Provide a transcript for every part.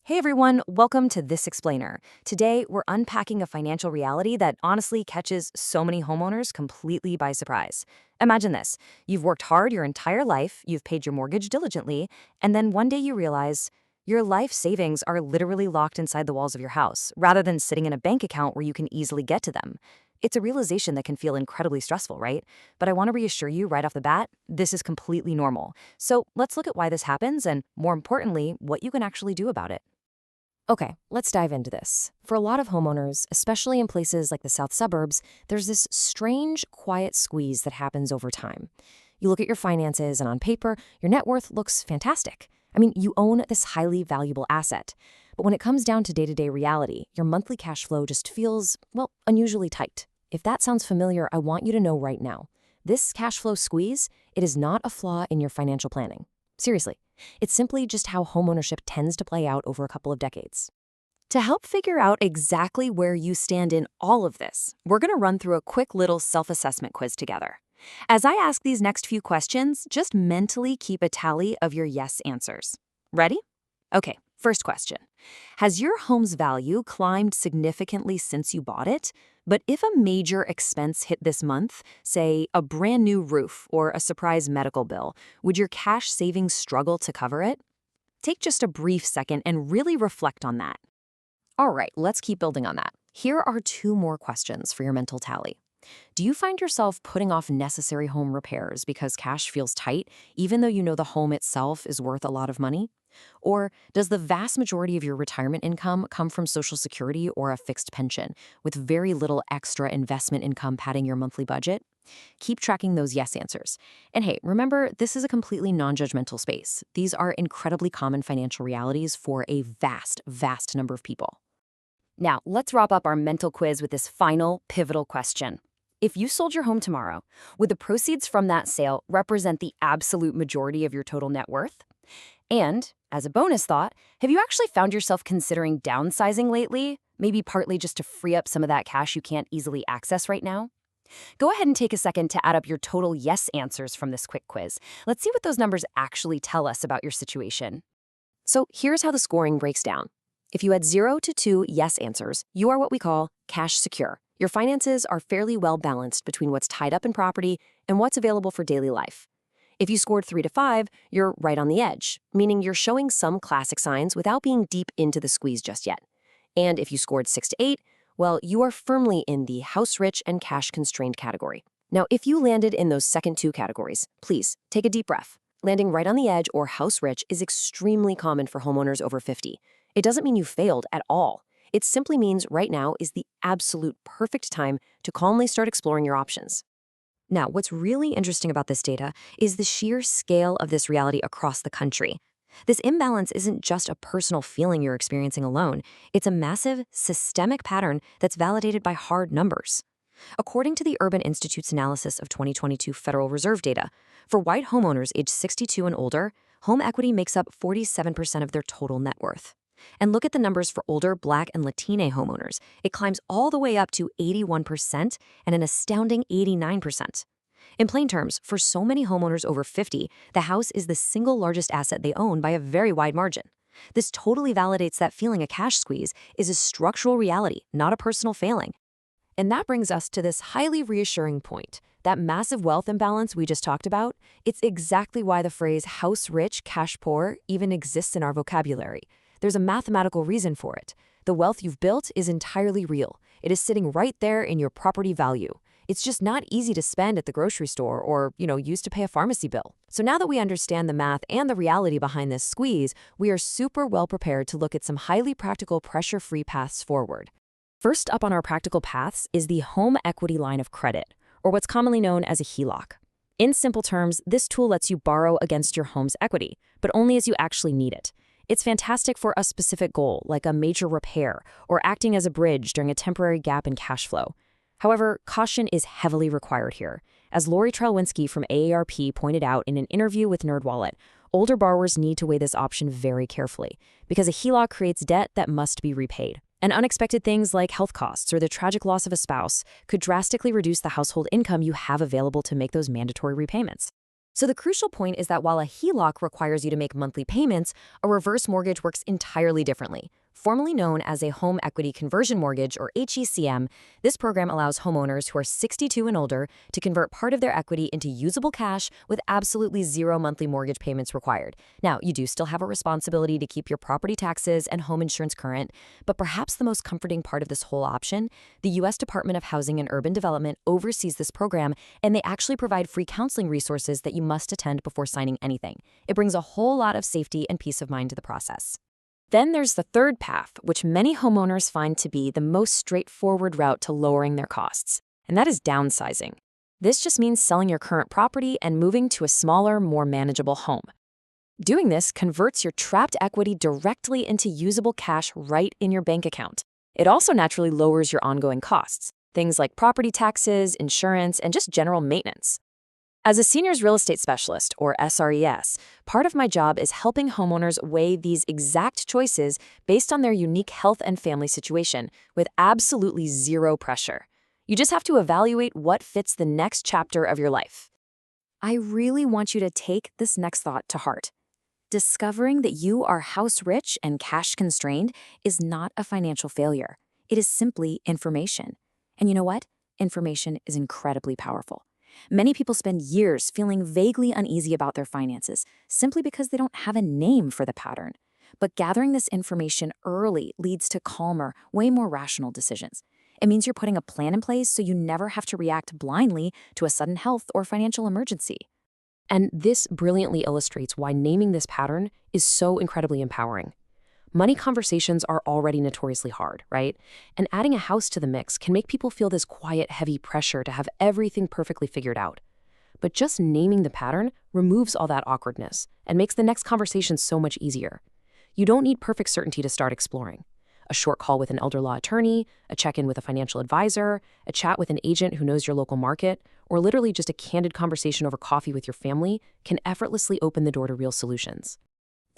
Hey everyone, welcome to This Explainer. Today, we're unpacking a financial reality that honestly catches so many homeowners completely by surprise. Imagine this. You've worked hard your entire life, you've paid your mortgage diligently, and then one day you realize your life savings are literally locked inside the walls of your house, rather than sitting in a bank account where you can easily get to them. It's a realization that can feel incredibly stressful, right? But I want to reassure you right off the bat, this is completely normal. So let's look at why this happens and, more importantly, what you can actually do about it. Okay, let's dive into this. For a lot of homeowners, especially in places like the south suburbs, there's this strange, quiet squeeze that happens over time. You look at your finances, and on paper, your net worth looks fantastic. I mean, you own this highly valuable asset. But when it comes down to day-to-day reality, your monthly cash flow just feels, well, unusually tight. If that sounds familiar, I want you to know right now. This cash flow squeeze, it is not a flaw in your financial planning. Seriously, it's simply just how homeownership tends to play out over a couple of decades. To help figure out exactly where you stand in all of this, we're going to run through a quick little self-assessment quiz together. As I ask these next few questions, just mentally keep a tally of your yes answers. Ready? Okay, first question. Has your home's value climbed significantly since you bought it? But if a major expense hit this month, say a brand new roof or a surprise medical bill, would your cash savings struggle to cover it? Take just a brief second and really reflect on that. All right, let's keep building on that. Here are two more questions for your mental tally. Do you find yourself putting off necessary home repairs because cash feels tight, even though you know the home itself is worth a lot of money? Or does the vast majority of your retirement income come from Social Security or a fixed pension, with very little extra investment income padding your monthly budget? Keep tracking those yes answers. And hey, remember, this is a completely non-judgmental space. These are incredibly common financial realities for a vast, vast number of people. Now, let's wrap up our mental quiz with this final, pivotal question. If you sold your home tomorrow, would the proceeds from that sale represent the absolute majority of your total net worth? And, as a bonus thought, have you actually found yourself considering downsizing lately? Maybe partly just to free up some of that cash you can't easily access right now? Go ahead and take a second to add up your total yes answers from this quick quiz. Let's see what those numbers actually tell us about your situation. So here's how the scoring breaks down. If you had 0 to 2 yes answers, you are what we call cash secure. Your finances are fairly well balanced between what's tied up in property and what's available for daily life. If you scored 3 to 5, you're right on the edge, meaning you're showing some classic signs without being deep into the squeeze just yet. And if you scored 6 to 8, well, you are firmly in the house-rich and cash-constrained category. Now, if you landed in those second two categories, please take a deep breath. Landing right on the edge or house-rich is extremely common for homeowners over 50. It doesn't mean you failed at all. It simply means right now is the absolute perfect time to calmly start exploring your options. Now, what's really interesting about this data is the sheer scale of this reality across the country. This imbalance isn't just a personal feeling you're experiencing alone. It's a massive, systemic pattern that's validated by hard numbers. According to the Urban Institute's analysis of 2022 Federal Reserve data, for white homeowners aged 62 and older, home equity makes up 47% of their total net worth. And look at the numbers for older Black and Latina homeowners. It climbs all the way up to 81% and an astounding 89%. In plain terms, for so many homeowners over 50, the house is the single largest asset they own by a very wide margin. This totally validates that feeling a cash squeeze is a structural reality, not a personal failing. And that brings us to this highly reassuring point. That massive wealth imbalance we just talked about, it's exactly why the phrase house rich, cash poor even exists in our vocabulary. There's a mathematical reason for it. The wealth you've built is entirely real. It is sitting right there in your property value. It's just not easy to spend at the grocery store or, use to pay a pharmacy bill. So now that we understand the math and the reality behind this squeeze, we are super well prepared to look at some highly practical pressure-free paths forward. First up on our practical paths is the home equity line of credit, or what's commonly known as a HELOC. In simple terms, this tool lets you borrow against your home's equity, but only as you actually need it. It's fantastic for a specific goal, like a major repair, or acting as a bridge during a temporary gap in cash flow. However, caution is heavily required here. As Lori Trelwinski from AARP pointed out in an interview with NerdWallet, older borrowers need to weigh this option very carefully, because a HELOC creates debt that must be repaid. And unexpected things like health costs or the tragic loss of a spouse could drastically reduce the household income you have available to make those mandatory repayments. So the crucial point is that while a HELOC requires you to make monthly payments, a reverse mortgage works entirely differently. Formerly known as a home equity conversion mortgage, or HECM, this program allows homeowners who are 62 and older to convert part of their equity into usable cash with absolutely zero monthly mortgage payments required. Now, you do still have a responsibility to keep your property taxes and home insurance current, but perhaps the most comforting part of this whole option, the U.S. Department of Housing and Urban Development oversees this program, and they actually provide free counseling resources that you must attend before signing anything. It brings a whole lot of safety and peace of mind to the process. Then there's the third path, which many homeowners find to be the most straightforward route to lowering their costs, and that is downsizing. This just means selling your current property and moving to a smaller, more manageable home. Doing this converts your trapped equity directly into usable cash right in your bank account. It also naturally lowers your ongoing costs, things like property taxes, insurance, and just general maintenance. As a seniors real estate specialist, or SRES, part of my job is helping homeowners weigh these exact choices based on their unique health and family situation with absolutely zero pressure. You just have to evaluate what fits the next chapter of your life. I really want you to take this next thought to heart. Discovering that you are house rich and cash constrained is not a financial failure. It is simply information. And you know what? Information is incredibly powerful. Many people spend years feeling vaguely uneasy about their finances simply because they don't have a name for the pattern. But gathering this information early leads to calmer, way more rational decisions. It means you're putting a plan in place so you never have to react blindly to a sudden health or financial emergency. And this brilliantly illustrates why naming this pattern is so incredibly empowering. Money conversations are already notoriously hard, right? And adding a house to the mix can make people feel this quiet, heavy pressure to have everything perfectly figured out. But just naming the pattern removes all that awkwardness and makes the next conversation so much easier. You don't need perfect certainty to start exploring. A short call with an elder law attorney, a check-in with a financial advisor, a chat with an agent who knows your local market, or literally just a candid conversation over coffee with your family can effortlessly open the door to real solutions.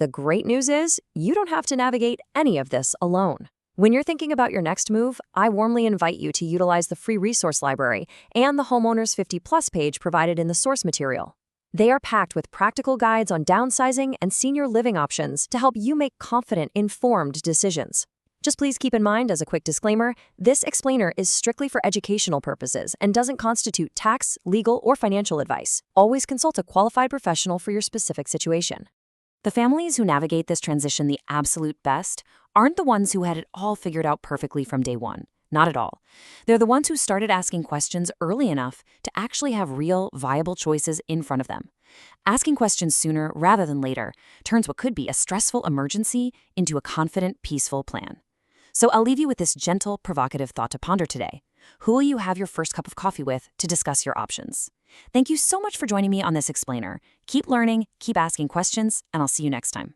The great news is, you don't have to navigate any of this alone. When you're thinking about your next move, I warmly invite you to utilize the free resource library and the Homeowners 50+ page provided in the source material. They are packed with practical guides on downsizing and senior living options to help you make confident, informed decisions. Just please keep in mind, as a quick disclaimer, this explainer is strictly for educational purposes and doesn't constitute tax, legal, or financial advice. Always consult a qualified professional for your specific situation. The families who navigate this transition the absolute best aren't the ones who had it all figured out perfectly from day one. Not at all. They're the ones who started asking questions early enough to actually have real, viable choices in front of them. Asking questions sooner rather than later turns what could be a stressful emergency into a confident, peaceful plan. So I'll leave you with this gentle, provocative thought to ponder today. Who will you have your first cup of coffee with to discuss your options? Thank you so much for joining me on this explainer. Keep learning, keep asking questions, and I'll see you next time.